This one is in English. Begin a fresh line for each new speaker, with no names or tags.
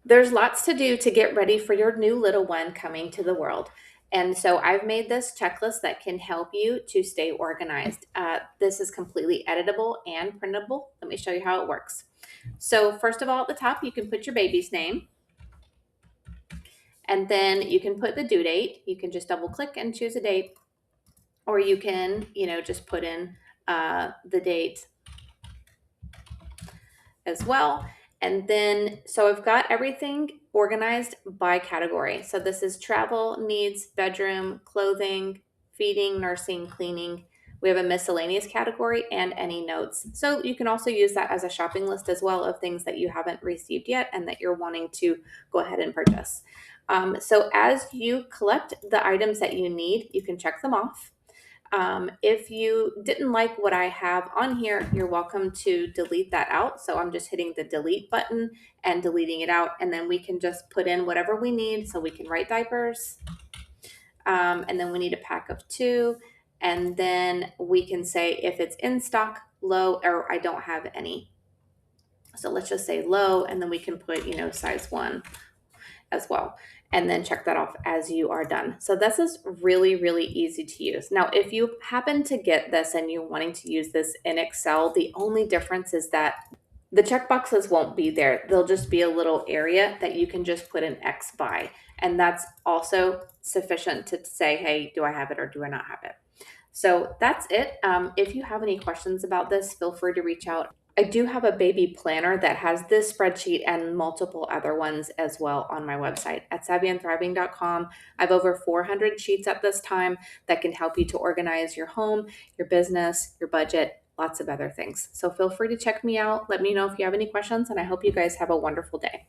There's lots to do to get ready for your new little one coming to the world. And so I've made this checklist that can help you to stay organized. This is completely editable and printable. Let me show you how it works. So first of all, at the top, you can put your baby's name, and then you can put the due date. You can just double click and choose a date, or you can, just put in the date as well. And then, so I've got everything organized by category. So this is travel, needs, bedroom, clothing, feeding, nursing, cleaning. We have a miscellaneous category and any notes. So you can also use that as a shopping list as well of things that you haven't received yet and that you're wanting to go ahead and purchase. So as you collect the items that you need, you can check them off. If you didn't like what I have on here, you're welcome to delete that out. So I'm just hitting the delete button and deleting it out. And then we can just put in whatever we need. So we can write diapers. And then we need a pack of 2. And then we can say if it's in stock, low, or I don't have any. So let's just say low, and then we can put, size 1 as well. And then check that off as you are done. So this is really, really easy to use. Now, if you happen to get this and you're wanting to use this in Excel, the only difference is that the checkboxes won't be there. There'll just be a little area that you can just put an X by. And that's also sufficient to say, hey, do I have it or do I not have it? So that's it. If you have any questions about this, feel free to reach out. I do have a baby planner that has this spreadsheet and multiple other ones as well on my website at savvyandthriving.com. I have over 400 sheets at this time that can help you to organize your home, your business, your budget, lots of other things. So feel free to check me out. Let me know if you have any questions, and I hope you guys have a wonderful day.